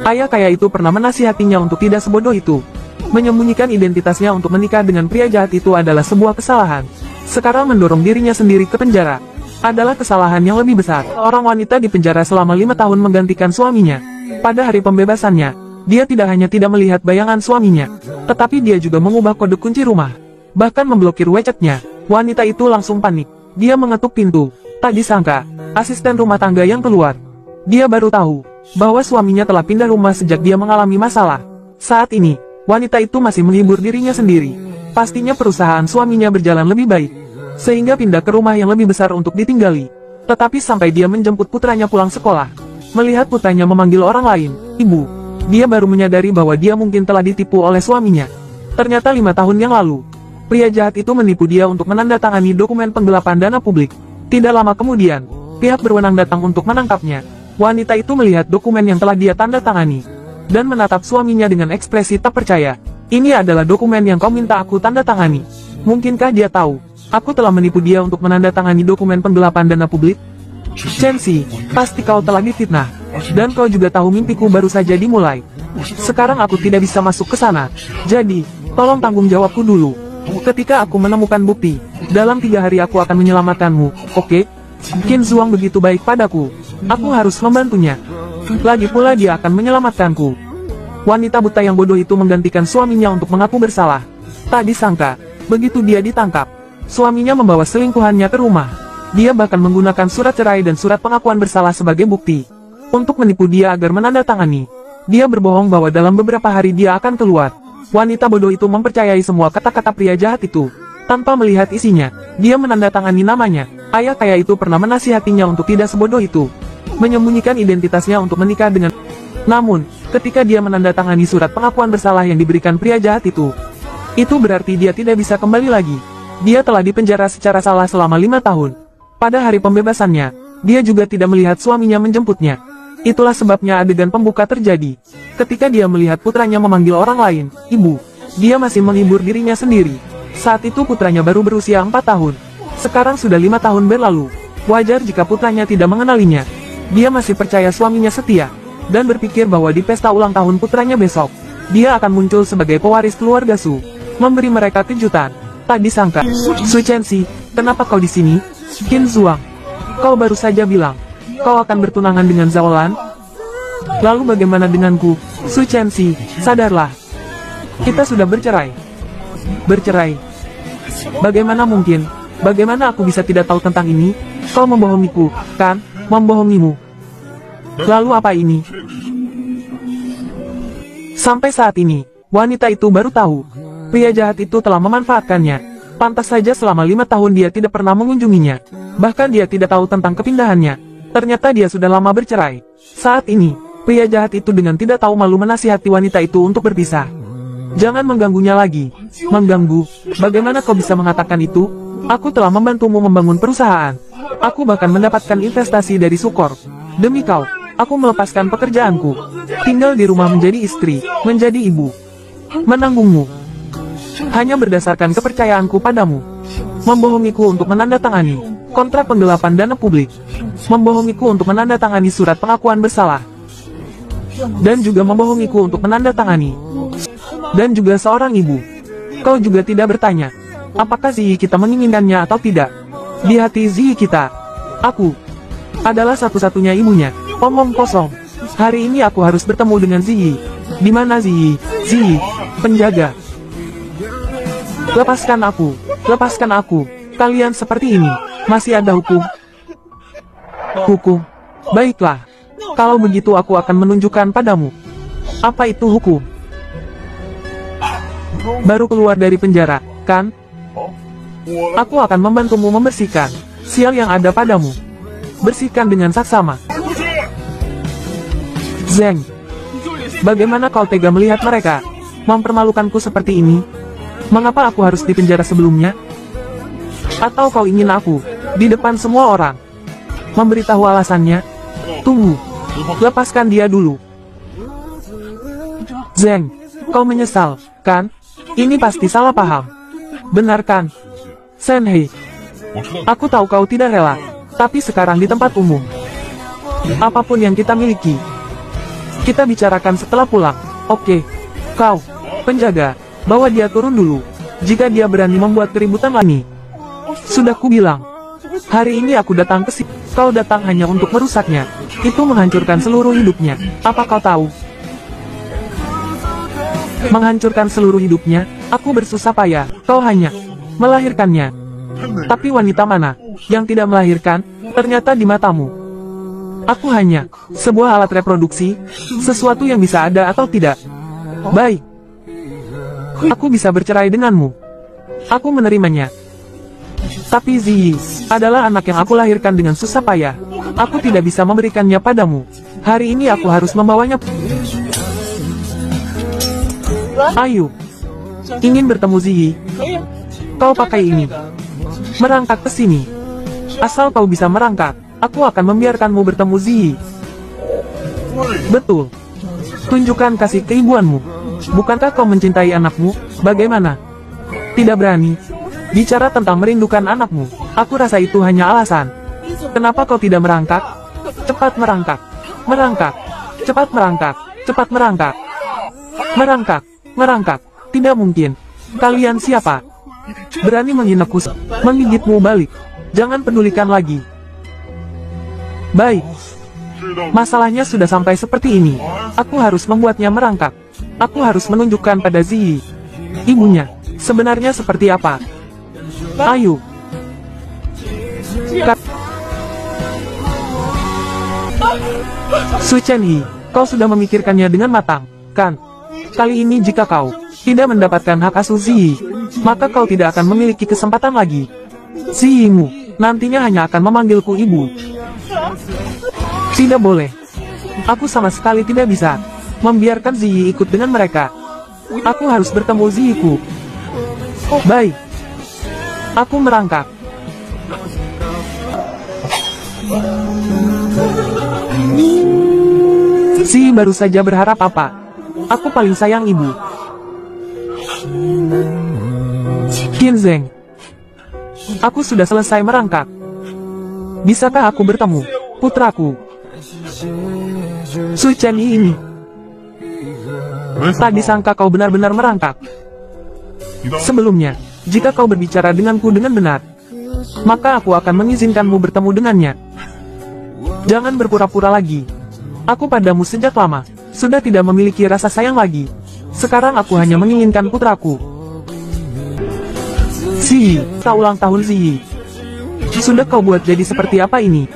Ayah kaya itu pernah menasihatinya untuk tidak sebodoh itu. Menyembunyikan identitasnya untuk menikah dengan pria jahat itu adalah sebuah kesalahan. Sekarang mendorong dirinya sendiri ke penjara adalah kesalahan yang lebih besar. Seorang wanita di penjara selama 5 tahun menggantikan suaminya. Pada hari pembebasannya, dia tidak hanya tidak melihat bayangan suaminya, tetapi dia juga mengubah kode kunci rumah. Bahkan memblokir WeChat-nya. Wanita itu langsung panik. Dia mengetuk pintu. Tak disangka, asisten rumah tangga yang keluar. Dia baru tahu bahwa suaminya telah pindah rumah sejak dia mengalami masalah. Saat ini, wanita itu masih menghibur dirinya sendiri. Pastinya perusahaan suaminya berjalan lebih baik, sehingga pindah ke rumah yang lebih besar untuk ditinggali. Tetapi sampai dia menjemput putranya pulang sekolah, melihat putranya memanggil orang lain, "Ibu," dia baru menyadari bahwa dia mungkin telah ditipu oleh suaminya. Ternyata 5 tahun yang lalu, pria jahat itu menipu dia untuk menandatangani dokumen penggelapan dana publik. Tidak lama kemudian, pihak berwenang datang untuk menangkapnya. Wanita itu melihat dokumen yang telah dia tanda tangani, dan menatap suaminya dengan ekspresi tak percaya. "Ini adalah dokumen yang kau minta aku tanda tangani. Mungkinkah dia tahu aku telah menipu dia untuk menandatangani dokumen penggelapan dana publik?" "Chen-si, pasti kau telah difitnah. Dan kau juga tahu mimpiku baru saja dimulai. Sekarang aku tidak bisa masuk ke sana. Jadi, tolong tanggung jawabku dulu. Ketika aku menemukan bukti, dalam 3 hari aku akan menyelamatkanmu, oke?" Qin Zuang begitu baik padaku. Aku harus membantunya. Lagi pula dia akan menyelamatkanku. Wanita buta yang bodoh itu menggantikan suaminya untuk mengaku bersalah. Tak disangka, begitu dia ditangkap, suaminya membawa selingkuhannya ke rumah. Dia bahkan menggunakan surat cerai dan surat pengakuan bersalah sebagai bukti untuk menipu dia agar menandatangani. Dia berbohong bahwa dalam beberapa hari dia akan keluar. Wanita bodoh itu mempercayai semua kata-kata pria jahat itu. Tanpa melihat isinya, dia menandatangani namanya. Ayah kaya itu pernah menasihatinya untuk tidak sebodoh itu, menyembunyikan identitasnya untuk menikah dengan. Namun, ketika dia menandatangani surat pengakuan bersalah yang diberikan pria jahat itu berarti dia tidak bisa kembali lagi. Dia telah dipenjara secara salah selama 5 tahun. Pada hari pembebasannya, dia juga tidak melihat suaminya menjemputnya. Itulah sebabnya adegan pembuka terjadi. Ketika dia melihat putranya memanggil orang lain, "Ibu," dia masih menghibur dirinya sendiri. Saat itu putranya baru berusia 4 tahun. Sekarang sudah 5 tahun berlalu. Wajar jika putranya tidak mengenalinya. Dia masih percaya suaminya setia, dan berpikir bahwa di pesta ulang tahun putranya besok, dia akan muncul sebagai pewaris keluarga Su, memberi mereka kejutan. Tak disangka, "Su Chen-si, kenapa kau di sini?" "Qin Zuang, kau baru saja bilang kau akan bertunangan dengan Zhao Lan. Lalu bagaimana denganku?" "Su Chen-si, sadarlah. Kita sudah bercerai." "Bercerai? Bagaimana mungkin? Bagaimana aku bisa tidak tahu tentang ini? Kau membohongiku, kan?" "Membohongimu? Lalu apa ini?" Sampai saat ini, wanita itu baru tahu. Pria jahat itu telah memanfaatkannya. Pantas saja selama 5 tahun dia tidak pernah mengunjunginya. Bahkan dia tidak tahu tentang kepindahannya. Ternyata dia sudah lama bercerai. Saat ini, pria jahat itu dengan tidak tahu malu menasihati wanita itu untuk berpisah. "Jangan mengganggunya lagi." "Mengganggu? Bagaimana kau bisa mengatakan itu? Aku telah membantumu membangun perusahaan. Aku bahkan mendapatkan investasi dari Sukor. Demi kau, aku melepaskan pekerjaanku. Tinggal di rumah menjadi istri, menjadi ibu. Menanggungmu. Hanya berdasarkan kepercayaanku padamu. Membohongiku untuk menandatangani kontrak penggelapan dana publik. Membohongiku untuk menandatangani surat pengakuan bersalah. Dan juga membohongiku untuk menandatangani. Dan juga seorang ibu. Kau juga tidak bertanya, apakah Ziyi kita menginginkannya atau tidak? Di hati Ziyi kita, aku adalah satu-satunya ibunya." Omong kosong. Hari ini aku harus bertemu dengan Ziyi. Di mana Ziyi? Ziyi, penjaga. Lepaskan aku. Lepaskan aku. Kalian seperti ini. Masih ada hukum? Hukum? Baiklah. Kalau begitu aku akan menunjukkan padamu. Apa itu hukum? Baru keluar dari penjara, kan? Aku akan membantumu membersihkan sial yang ada padamu. Bersihkan dengan saksama. Zeng, bagaimana kau tega melihat mereka mempermalukanku seperti ini? Mengapa aku harus dipenjara sebelumnya? Atau kau ingin aku di depan semua orang memberitahu alasannya? Tunggu, lepaskan dia dulu. Zeng, kau menyesal, kan? Ini pasti salah paham. Benar kan? Senhei, aku tahu kau tidak rela, tapi sekarang di tempat umum, apapun yang kita miliki, Kita bicarakan setelah pulang. Oke. Kau, penjaga, bawa dia turun dulu. Jika dia berani membuat keributan lagi. Sudah kubilang. Hari ini aku datang ke sini. Kau datang hanya untuk merusaknya. Itu menghancurkan seluruh hidupnya. Apa kau tahu? Menghancurkan seluruh hidupnya. Aku bersusah payah. Kau hanya melahirkannya. Tapi wanita mana yang tidak melahirkan? Ternyata di matamu. Aku hanya sebuah alat reproduksi. Sesuatu yang bisa ada atau tidak. Baik. Aku bisa bercerai denganmu. Aku menerimanya. Tapi Ziyi adalah anak yang aku lahirkan dengan susah payah. Aku tidak bisa memberikannya padamu. Hari ini aku harus membawanya. Ayo. Ingin bertemu Ziyi? Kau pakai ini. Merangkak ke sini. Asal kau bisa merangkak, aku akan membiarkanmu bertemu Ziyi. Betul. Tunjukkan kasih keibuanmu. Bukankah kau mencintai anakmu? Bagaimana? Tidak berani bicara tentang merindukan anakmu. Aku rasa itu hanya alasan. Kenapa kau tidak merangkak? Cepat merangkak. Merangkak. Cepat merangkak. Cepat merangkak. Merangkak. Merangkak. Tidak mungkin. Kalian siapa? Berani menghinaku, menggigitmu balik. Jangan pedulikan lagi. Baik. Masalahnya sudah sampai seperti ini. Aku harus membuatnya merangkak. Aku harus menunjukkan pada Ziyi. Ibunya sebenarnya seperti apa? Ayo. Sui Chenyi, kau sudah memikirkannya dengan matang, kan? Kali ini jika kau tidak mendapatkan hak asuh Ziyi, maka kau tidak akan memiliki kesempatan lagi. Ziyimu nantinya hanya akan memanggilku ibu. Tidak boleh. Aku sama sekali tidak bisa membiarkan Ziyi ikut dengan mereka. Aku harus bertemu Ziyiku. Baik. Aku merangkak. Ziyi baru saja berharap apa? Aku paling sayang ibu. Qinzheng. Aku sudah selesai merangkak. Bisakah aku bertemu putraku? Sui Chenyi ini. Tak disangka kau benar-benar merangkak. Sebelumnya, jika kau berbicara denganku dengan benar, maka aku akan mengizinkanmu bertemu dengannya. Jangan berpura-pura lagi. Aku padamu sejak lama, sudah tidak memiliki rasa sayang lagi. Sekarang aku hanya menginginkan putraku. Ziyi, tak ulang tahun Ziyi. Sudah kau buat jadi seperti apa ini?